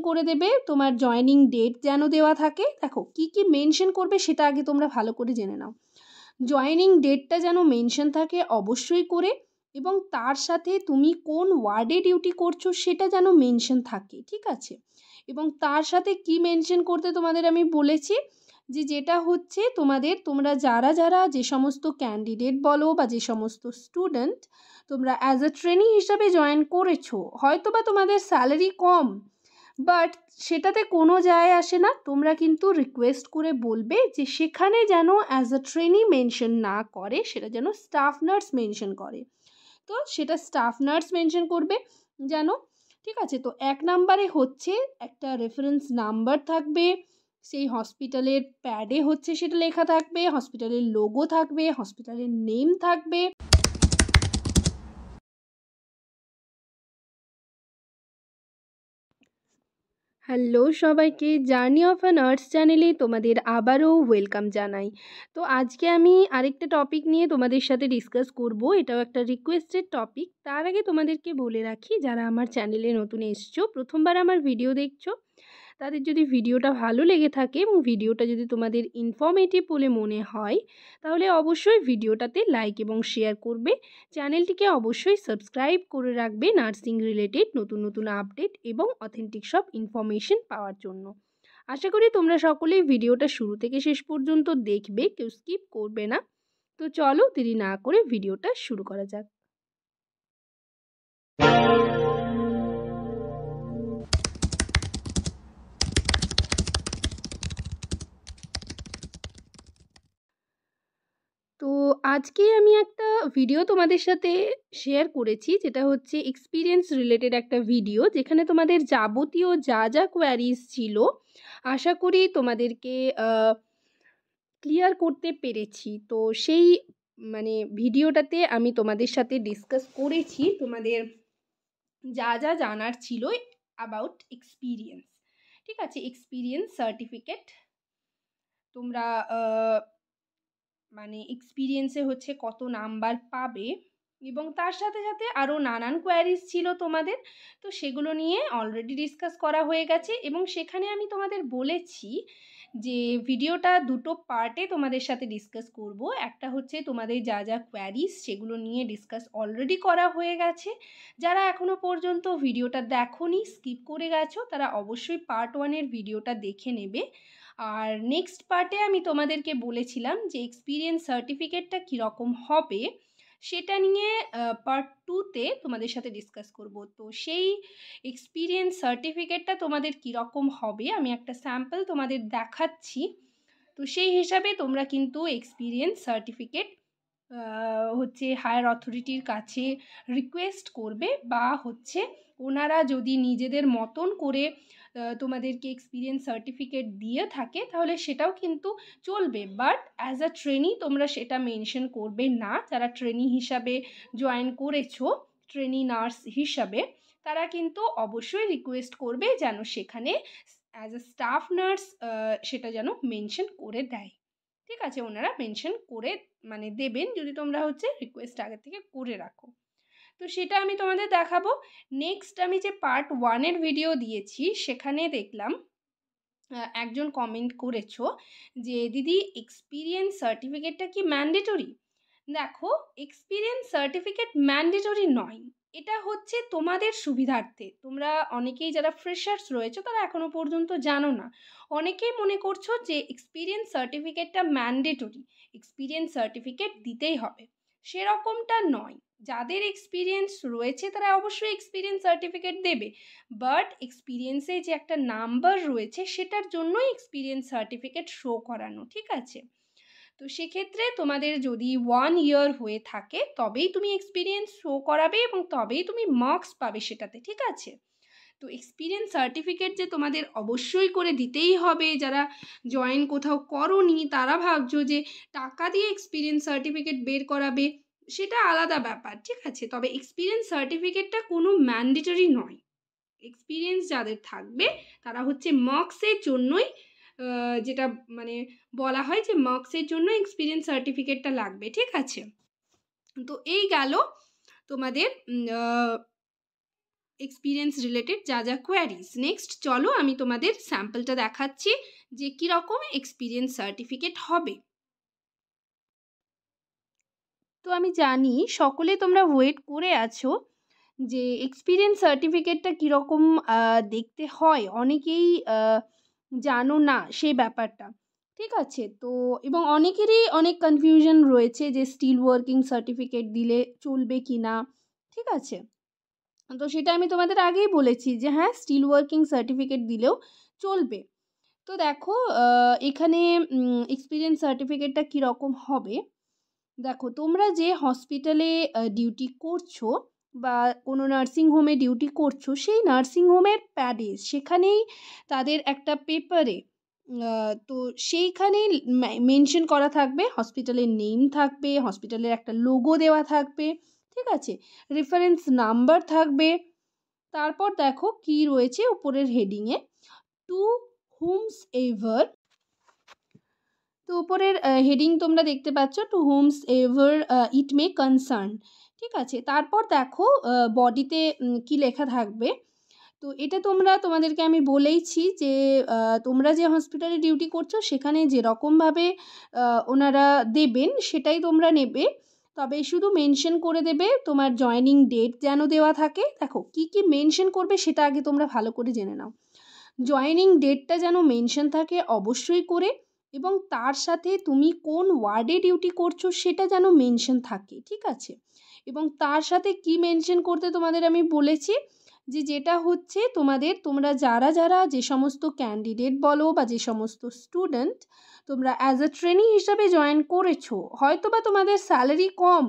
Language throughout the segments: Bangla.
করে দেবে তোমার জয়েনিং ডেট যেন দেওয়া থাকে। দেখো কী কী মেনশন করবে সেটা আগে তোমরা ভালো করে জেনে নাও। জয়েনিং ডেটটা যেন মেনশন থাকে অবশ্যই করে, এবং তার সাথে তুমি কোন ওয়ার্ডে ডিউটি করছো সেটা যেন মেনশন থাকে, ঠিক আছে? এবং তার সাথে কি মেনশন করতে তোমাদের আমি বলেছি, যেটা হচ্ছে তোমরা যারা যারা যে সমস্ত ক্যান্ডিডেট বলো বা যে সমস্ত স্টুডেন্ট তোমরা অ্যাজ আ ট্রেনি হিসাবে জয়েন করেছো, হয়তো বা তোমাদের স্যালারি কম, বাট সেটাতে কোনো যায় আসে না। তোমরা কিন্তু রিকোয়েস্ট করে বলবে যে সেখানে যেন অ্যাজ আ ট্রেনি মেনশন না করে, সেটা যেন স্টাফ নার্স মেনশন করে। তো সেটা স্টাফ নার্স মেনশন করবে যেন, ঠিক আছে? তো 1 নাম্বারে হচ্ছে একটা রেফারেন্স নাম্বার থাকবে, সেই হসপিটালের প্যাডে হচ্ছে সেটা লেখা থাকবে, হসপিটালের লোগো থাকবে, হসপিটালের নেম থাকবে। হ্যালো সবাইকে, জার্নি অফ আ নার্স চ্যানেলে তোমাদের আবারও ওয়েলকাম জানাই। তো আজকে আমি আরেকটা টপিক নিয়ে তোমাদের সাথে ডিসকাস করব, এটাও একটা রিকোয়েস্টেড টপিক। তার আগে তোমাদেরকে বলে রাখি, যারা আমার চ্যানেলে নতুন এসছো, প্রথমবার আমার ভিডিও দেখছো, তাদের যদি ভিডিওটা ভালো লেগে থাকে এবং ভিডিওটা যদি তোমাদের ইনফর্মেটিভ বলে মনে হয়, তাহলে অবশ্যই ভিডিওটাতে লাইক এবং শেয়ার করবে। চ্যানেলটিকে অবশ্যই সাবস্ক্রাইব করে রাখবে নার্সিং রিলেটেড নতুন নতুন আপডেট এবং অথেন্টিক সব ইনফরমেশন পাওয়ার জন্য। আশা করি তোমরা সকলেই ভিডিওটা শুরু থেকে শেষ পর্যন্ত দেখবে, কেউ স্কিপ করবে না। তো চলো দেরি না করে ভিডিওটা শুরু করা যাক। তো আজকে আমি একটা ভিডিও তোমাদের সাথে শেয়ার করেছি, যেটা হচ্ছে এক্সপিরিয়েন্স রিলেটেড একটা ভিডিও, যেখানে তোমাদের যাবতীয় যা যা কোয়ারিজ ছিল আশা করি তোমাদেরকে ক্লিয়ার করতে পেরেছি। তো সেই ভিডিওটাতে আমি তোমাদের সাথে ডিসকাস করেছি তোমাদের যা যা জানার ছিল অ্যাবাউট এক্সপিরিয়েন্স, ঠিক আছে? এক্সপিরিয়েন্স সার্টিফিকেট তোমরা এক্সপিরিয়েন্সে হচ্ছে কত নাম্বার পাবে, এবং তার সাথে সাথে আরও নানান কোয়ারিজ ছিল তোমাদের। তো সেগুলো নিয়ে অলরেডি ডিসকাস করা হয়ে গেছে, এবং সেখানে আমি তোমাদের বলেছি যে ভিডিওটা দুটো পার্টে তোমাদের সাথে ডিসকাস করব। একটা হচ্ছে তোমাদের যা যা কোয়ারিজ সেগুলো নিয়ে ডিসকাস অলরেডি করা হয়ে গেছে। যারা এখনও পর্যন্ত ভিডিওটা দেখোনি, স্কিপ করে গেছো, তারা অবশ্যই পার্ট 1-এর ভিডিওটা দেখে নেবে। আর নেক্সট পার্টে আমি তোমাদেরকে বলেছিলাম যে এক্সপিরিয়েন্স সার্টিফিকেটটা কীরকম হবে সেটা নিয়ে পার্ট 2-তে তোমাদের সাথে ডিসকাস করব। তো সেই এক্সপিরিয়েন্স সার্টিফিকেটটা তোমাদের কীরকম হবে আমি একটা স্যাম্পল তোমাদের দেখাচ্ছি। তো সেই হিসাবে তোমরা কিন্তু এক্সপিরিয়েন্স সার্টিফিকেট হচ্ছে হায়ার অথরিটির কাছে রিকোয়েস্ট করবে, বা হচ্ছে ওনারা যদি নিজেদের মতন করে তোমাদেরকে এক্সপিরিয়েন্স সার্টিফিকেট দিয়ে থাকে তাহলে সেটাও কিন্তু চলবে। বাট অ্যাজ আ ট্রেনি তোমরা সেটা মেনশন করবে না। যারা ট্রেনি হিসাবে জয়েন করেছো, ট্রেনি নার্স হিসাবে, তারা কিন্তু অবশ্যই রিকোয়েস্ট করবে যেন সেখানে অ্যাজ আ স্টাফ নার্স সেটা যেন মেনশন করে দেয়, ঠিক আছে? ওনারা মেনশন করে দেবেন যদি তোমরা হচ্ছে রিকোয়েস্ট আগে থেকে করে রাখো। তো সেটা আমি তোমাদের দেখাবো। নেক্সট আমি যে পার্ট 1-এর ভিডিও দিয়েছি সেখানে দেখলাম একজন কমেন্ট করেছো যে দিদি এক্সপিরিয়েন্স সার্টিফিকেটটা কি ম্যান্ডেটরি? দেখো, এক্সপিরিয়েন্স সার্টিফিকেট ম্যান্ডেটরি নয়, এটা হচ্ছে তোমাদের সুবিধার্থে। তোমরা অনেকেই যারা ফ্রেশার্স রয়েছে তারা এখনও পর্যন্ত জানো না, অনেকেই মনে করছো যে এক্সপিরিয়েন্স সার্টিফিকেটটা ম্যান্ডেটরি, এক্সপিরিয়েন্স সার্টিফিকেট দিতেই হবে। সেরকমটা নয়। যাদের এক্সপিরিয়েন্স রয়েছে তারা অবশ্যই এক্সপিরিয়েন্স সার্টিফিকেট দেবে, বাট এক্সপিরিয়েন্সে যে একটা নাম্বার রয়েছে সেটার জন্যই এক্সপিরিয়েন্স সার্টিফিকেট শো করানো, ঠিক আছে? তো সেক্ষেত্রে তোমাদের যদি 1 ইয়ার হয়ে থাকে তবেই তুমি এক্সপিরিয়েন্স শো করাবে এবং তবেই তুমি মার্কস পাবে সেটাতে, ঠিক আছে? তো এক্সপিরিয়েন্স সার্টিফিকেট যে তোমাদের অবশ্যই করে দিতেই হবে, যারা জয়েন কোথাও করোনি তারা ভাবছো যে টাকা দিয়ে এক্সপিরিয়েন্স সার্টিফিকেট বের করাবে, সেটা আলাদা ব্যাপার, ঠিক আছে? তবে এক্সপিরিয়েন্স সার্টিফিকেটটা কোনো ম্যান্ডেটরি নয়। এক্সপিরিয়েন্স যাদের থাকবে তারা হচ্ছে মার্কসের জন্যই যেটা বলা হয় যে মার্কসের জন্য এক্সপিরিয়েন্স সার্টিফিকেটটা লাগবে, ঠিক আছে? তো এই গেল তোমাদের এক্সপিরিয়েন্স রিলেটেড যা যা কোয়ারিজ। নেক্সট চলো আমি তোমাদের স্যাম্পলটা দেখাচ্ছি যে কীরকম এক্সপিরিয়েন্স সার্টিফিকেট হবে। তো আমি জানি সকলে তোমরা ওয়েট করে আছো যে এক্সপিরিয়েন্স সার্টিফিকেটটা কীরকম দেখতে হয়, অনেকেই জানো না সেই ব্যাপারটা, ঠিক আছে? তো এবং অনেকেরই অনেক কনফিউশন রয়েছে যে স্টিল ওয়ার্কিং সার্টিফিকেট দিলে চলবে কি না, ঠিক আছে? তো সেটা আমি তোমাদের আগেই বলেছি যে হ্যাঁ, স্টিল ওয়ার্কিং সার্টিফিকেট দিলেও চলবে। তো দেখো এখানে এক্সপিরিয়েন্স সার্টিফিকেটটা কীরকম হবে। দেখো তোমরা যে হসপিটালে ডিউটি করছো বা কোনো নার্সিং হোমে ডিউটি করছো, সেই নার্সিং হোমের প্যাডে সেখানেই তাদের একটা পেপারে তো সেইখানেই মেনশন করা থাকবে, হসপিটালের নেম থাকবে, হসপিটালের একটা লোগো দেওয়া থাকবে, ঠিক আছে? রেফারেন্স নাম্বার থাকবে। তারপর দেখো কি রয়েছে উপরের হেডিংয়ে, টু হুমস এভার। তো উপরের হেডিং তোমরা দেখতে পাচ্ছ, to whomsoever it may concern, ঠিক আছে? তারপর দেখো বডিতে কি লেখা থাকবে। তো এটা তোমাদেরকে আমি বলেইছি যে তোমরা যে হসপিটালে ডিউটি করছো সেখানে যেরকমভাবে ওনারা দেবেন সেটাই তোমরা নেবে, তবে শুধু মেনশন করে দেবে তোমার জয়েনিং ডেট যেন দেওয়া থাকে। দেখো কি কি মেনশন করবে সেটা আগে তোমরা ভালো করে জেনে নাও। জয়েনিং ডেটটা যেন মেনশন থাকে অবশ্যই করে, এবং তার সাথে তুমি কোন ওয়ার্ডে ডিউটি করছো সেটা যেন মেনশন থাকে, ঠিক আছে? এবং তার সাথে কি মেনশন করতে তোমাদের আমি বলেছি যে যেটা হচ্ছে তোমরা যারা যারা যে সমস্ত ক্যান্ডিডেট বলো বা যে সমস্ত স্টুডেন্ট তোমরা অ্যাজ আ ট্রেনি হিসাবে জয়েন করেছো, হয়তো বা তোমাদের স্যালারি কম,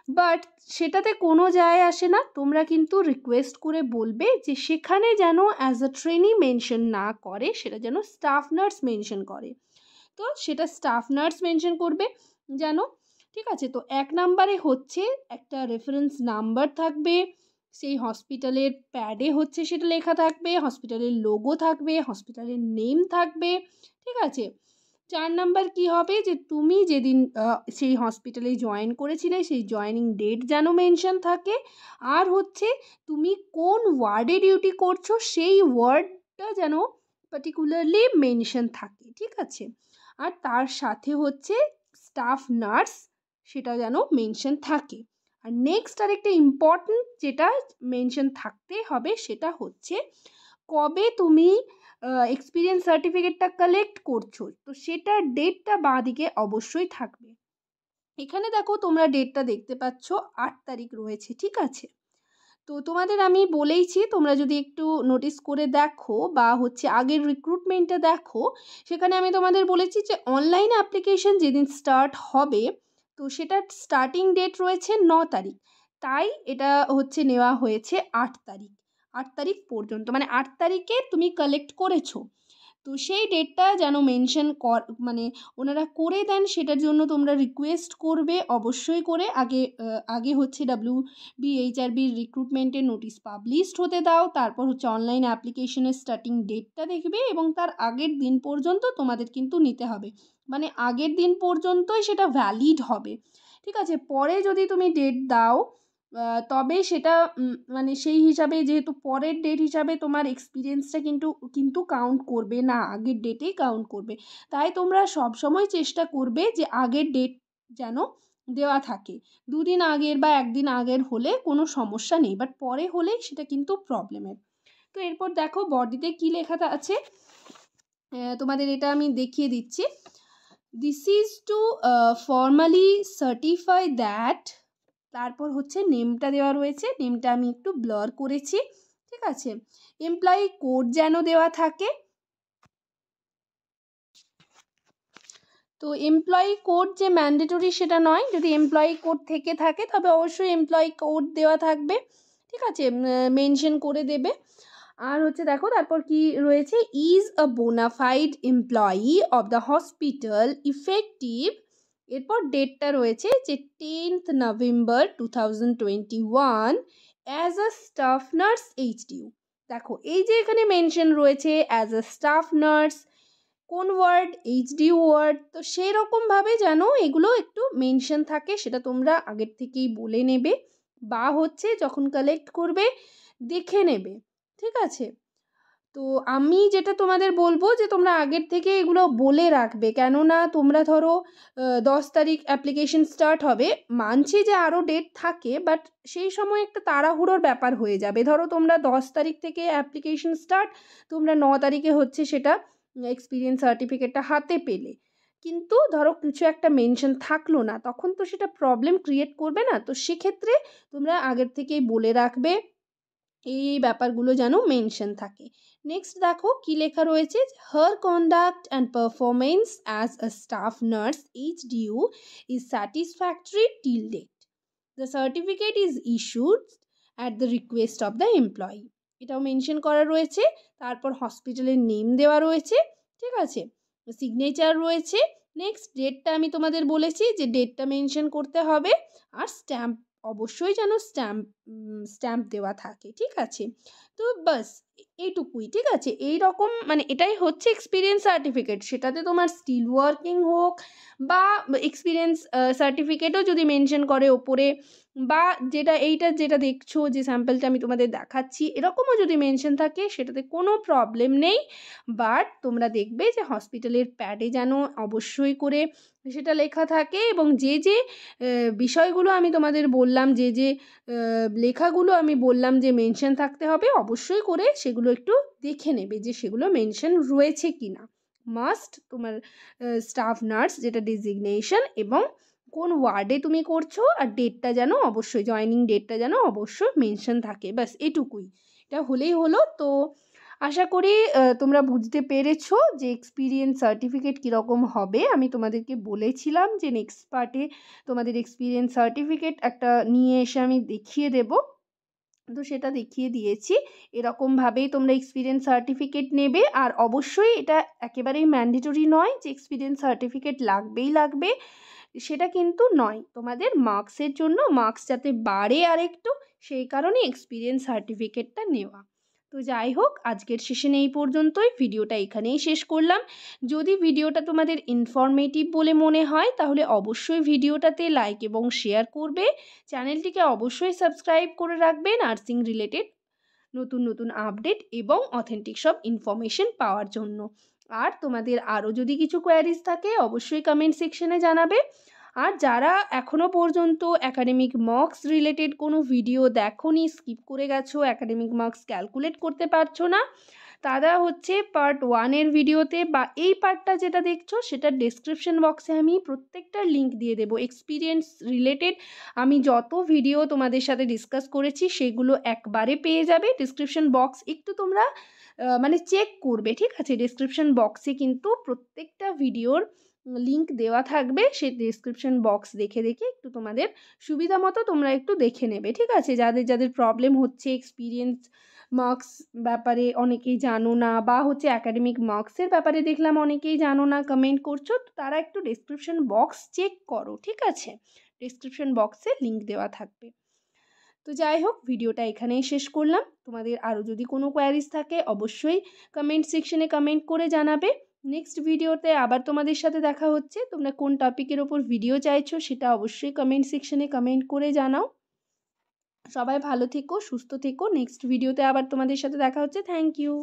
বাট সেটাতে কোনো যায় আসে না। তোমরা কিন্তু রিকোয়েস্ট করে বলবে যে সেখানে যেন অ্যাজ আ ট্রেনি মেনশন না করে, সেটা যেন স্টাফ নার্স মেনশন করে। তো সেটা স্টাফ নার্স মেনশন করবে যেন, ঠিক আছে? তো 1 নাম্বারে হচ্ছে একটা রেফারেন্স নাম্বার থাকবে, সেই হসপিটালের প্যাডে হচ্ছে সেটা লেখা থাকবে, হসপিটালের লোগো থাকবে, হসপিটালের নেম থাকবে, ঠিক আছে? 4 নাম্বার কি হবে যে তুমি যেদিন সেই হসপিটালে জয়েন করেছিলে সেই জয়েনিং ডেট যেন মেনশন থাকে, আর হচ্ছে তুমি কোন ওয়ার্ডে ডিউটি করছো সেই ওয়ার্ডটা যেন পার্টিকুলারলি মেনশন থাকে, ঠিক আছে? আর তার সাথে হচ্ছে স্টাফ নার্স সেটা যেন মেনশন থাকে। আর নেক্সট আরেকটা ইম্পর্ট্যান্ট যেটা মেনশন থাকতে হবে সেটা হচ্ছে কবে তুমি এক্সপিরিয়েন্স সার্টিফিকেটটা কালেক্ট করছো, তো সেটার ডেটটা বাঁদিকে অবশ্যই থাকবে। এখানে দেখো তোমরা ডেটটা দেখতে পাচ্ছ 8 তারিখ রয়েছে, ঠিক আছে? তো তোমাদের আমি বলেইছি তোমরা যদি একটু নোটিস করে দেখো বা হচ্ছে আগের রিক্রুটমেন্টটা দেখো, সেখানে আমি তোমাদের বলেছি যে অনলাইন অ্যাপ্লিকেশন যেদিন স্টার্ট হবে তো সেটার স্টার্টিং ডেট রয়েছে 9 তারিখ, তাই এটা হচ্ছে নেওয়া হয়েছে 8 তারিখ। 8 তারিখ পর্যন্ত মানে 8 তারিখে তুমি কালেক্ট করেছো, তো সেই ডেটটা যেন মেনশন মানে ওনারা করে দেন, সেটার জন্য তোমরা রিকোয়েস্ট করবে অবশ্যই করে। আগে হচ্ছে WBHRBর রিক্রুটমেন্টের নোটিশ পাবলিশড হতে দাও, তারপর হচ্ছে অনলাইন অ্যাপ্লিকেশনের স্টার্টিং ডেটটা দেখবে এবং তার আগের দিন পর্যন্ত তোমাদের কিন্তু নিতে হবে, মানে আগের দিন পর্যন্তই সেটা ভ্যালিড হবে, ঠিক আছে? পরে যদি তুমি ডেট দাও তবে সেটা মানে সেই হিসাবে যেহেতু পরের ডেট হিসাবে তোমার এক্সপিরিয়েন্সটা কিন্তু কাউন্ট করবে না, আগের ডেটেই কাউন্ট করবে। তাই তোমরা সবসময় চেষ্টা করবে যে আগের ডেট যেন দেওয়া থাকে। 2 দিন আগের বা 1 দিন আগের হলে কোনো সমস্যা নেই, বাট পরে হলেই সেটা কিন্তু প্রবলেমের। তো এরপর দেখো বডিতে কী লেখা আছে, তোমাদের এটা আমি দেখিয়ে দিচ্ছি। This is to formally certify that, তারপর হচ্ছে নেমটা দেওয়া রয়েছে, নেমটা আমি একটু ব্লার করেছি, ঠিক আছে? এমপ্লয়ি কোড যেন দেওয়া থাকে। তো এমপ্লয়ি কোড যে ম্যান্ডেটরি সেটা নয়, যদি এমপ্লয়ি কোড থেকে থাকে তবে অবশ্যই এমপ্লয়ি কোড দেওয়া থাকবে, ঠিক আছে? মেনশন করে দেবে। আর হচ্ছে দেখো তারপর কি রয়েছে, is a bona fide employee of the hospital effective, এরপর ডেটটা রয়েছে যে 10th November 2021 as a staff nurse HDU। দেখো এই যে এখানে মেনশন রয়েছে অ্যাজ আ স্টাফ নার্স, কোন ওয়ার্ড, HDU ওয়ার্ড, তো সেই রকমভাবে যেন এগুলো একটু মেনশন থাকে, সেটা তোমরা আগের থেকেই বলে নেবে, বা হচ্ছে যখন কালেক্ট করবে দেখে নেবে, ঠিক আছে? তো আমি যেটা তোমাদের বলবো যে তোমরা আগের থেকে এগুলো বলে রাখবে, কেননা তোমরা ধরো 10 তারিখ অ্যাপ্লিকেশন স্টার্ট হবে, মানছি যে আরও ডেট থাকে, বাট সেই সময় একটা তাড়াহুড়োর ব্যাপার হয়ে যাবে। ধরো তোমরা 10 তারিখ থেকে অ্যাপ্লিকেশন স্টার্ট, তোমরা 9 তারিখে হচ্ছে সেটা এক্সপিরিয়েন্স সার্টিফিকেটটা হাতে পেলে, কিন্তু ধরো কিছু একটা মেনশন থাকলো না, তখন তো সেটা প্রবলেম ক্রিয়েট করবে না? তো সেক্ষেত্রে তোমরা আগের থেকেই বলে রাখবে এই ব্যাপারগুলো যেন মেনশন থাকে। নেক্সট দেখো কি লেখা রয়েছে, her conduct and performance as a staff nurse HDU is satisfactory till date, the certificate is issued at the request of the employee. এটাও মেনশন করা রয়েছে। তারপর হসপিটালের নেম দেওয়া রয়েছে, ঠিক আছে, সিগনেচার রয়েছে। নেক্সট ডেটটা আমি তোমাদের বলেছি যে ডেটটা মেনশন করতে হবে, আর স্ট্যাম্প অবশ্যই যেন স্ট্যাম্প দেওয়া থাকে, ঠিক আছে? তো বাস এইটুকুই, ঠিক আছে? এই রকম মানে এটাই হচ্ছে এক্সপিরিয়েন্স সার্টিফিকেট। সেটাতে তোমার স্টিল ওয়ার্কিং হোক বা এক্সপিরিয়েন্স সার্টিফিকেটও যদি মেনশন করে ওপরে, বা যেটা দেখছো যে স্যাম্পলটা আমি তোমাদের দেখাচ্ছি, এরকমও যদি মেনশন থাকে সেটাতে কোনো প্রবলেম নেই। বাট তোমরা দেখবে যে হসপিটালের প্যাডে যেন অবশ্যই করে সেটা লেখা থাকে, এবং যে বিষয়গুলো আমি তোমাদের বললাম, যে লেখাগুলো আমি বললাম যে মেনশন থাকতে হবে, অবশ্যই করে সেগুলো একটু দেখে নেবে যে সেগুলো মেনশন রয়েছে কি না। মাস্ট তোমার স্টাফ নার্স যেটা ডেজিগনেশন, এবং কোন ওয়ার্ডে তুমি করছো, আর ডেটটা যেন অবশ্যই, জয়েনিং ডেটটা যেন অবশ্যই মেনশন থাকে। ব্যাস এটুকুই, এটা হলেই হলো। তো আশা করি তোমরা বুঝতে পেরেছো যে এক্সপিরিয়েন্স সার্টিফিকেট কীরকম হবে। আমি তোমাদেরকে বলেছিলাম যে নেক্সট পার্টে তোমাদের এক্সপিরিয়েন্স সার্টিফিকেট একটা নিয়ে এসে আমি দেখিয়ে দেব, তো সেটা দেখিয়ে দিয়েছি। এরকমভাবেই তোমরা এক্সপিরিয়েন্স সার্টিফিকেট নেবে, আর অবশ্যই এটা একেবারেই ম্যান্ডেটরি নয় যে এক্সপিরিয়েন্স সার্টিফিকেট লাগবেই লাগবে, সেটা কিন্তু নয়। তোমাদের মার্কসের জন্য, মার্কস যাতে বাড়ে আর একটু, সেই কারণে এক্সপিরিয়েন্স সার্টিফিকেটটা নেওয়া। তো যাই হোক, আজকের সেশন এই পর্যন্তই, ভিডিওটা এখানেই শেষ করলাম। যদি ভিডিওটা তোমাদের ইনফরমেটিভ বলে মনে হয় তাহলে অবশ্যই ভিডিওটাতে লাইক এবং শেয়ার করবে। চ্যানেলটিকে অবশ্যই সাবস্ক্রাইব করে রাখবে নার্সিং রিলেটেড নতুন নতুন আপডেট এবং অথেন্টিক সব ইনফরমেশন পাওয়ার জন্য। আর তোমাদের আরও যদি কিছু কোয়ারিজ থাকে অবশ্যই কমেন্ট সেকশনে জানাবে। আর যারা এখনও পর্যন্ত অ্যাকাডেমিক মার্কস রিলেটেড কোনো ভিডিও দেখোনি, স্কিপ করে গেছো, অ্যাকাডেমিক মার্কস ক্যালকুলেট করতে পারছো না, তারা হচ্ছে পার্ট 1-এর ভিডিওতে, বা এই পার্টটা যেটা দেখছো সেটার ডেসক্রিপশন বক্সে আমি প্রত্যেকটার লিঙ্ক দিয়ে দেবো। এক্সপিরিয়েন্স রিলেটেড আমি যত ভিডিও তোমাদের সাথে ডিসকাস করেছি সেগুলো একবারে পেয়ে যাবে। ডেসক্রিপশন বক্স একটু তোমরা মানে চেক করবে, ঠিক আছে? ডেসক্রিপশন বক্সে কিন্তু প্রত্যেকটা ভিডিওর লিঙ্ক দেওয়া থাকবে, সেই ডেসক্রিপশন বক্স দেখে দেখে একটু তোমাদের সুবিধা মতো তোমরা একটু দেখে নেবে, ঠিক আছে? যাদের যাদের প্রবলেম হচ্ছে এক্সপিরিয়েন্স মার্কস ব্যাপারে অনেকেই জানো না, বা হচ্ছে অ্যাকাডেমিক মার্কসের ব্যাপারে দেখলাম অনেকেই জানো না, কমেন্ট করছো, তো তারা একটু ডেসক্রিপশন বক্স চেক করো, ঠিক আছে? ডেসক্রিপশন বক্সে লিঙ্ক দেওয়া থাকবে। তো যাই হোক, ভিডিওটা এখানেই শেষ করলাম। তোমাদের আরও যদি কোনো কোয়ারিজ থাকে অবশ্যই কমেন্ট সেকশনে কমেন্ট করে জানাবে। নেক্সট ভিডিওতে আবার তোমাদের সাথে দেখা হচ্ছে। তোমরা কোন টপিকের ওপর ভিডিও চাইছো সেটা অবশ্যই কমেন্ট সেকশনে কমেন্ট করে জানাও। সবাই ভালো থেকো, সুস্থ থেকো। নেক্সট ভিডিওতে আবার তোমাদের সাথে দেখা হচ্ছে। Thank you.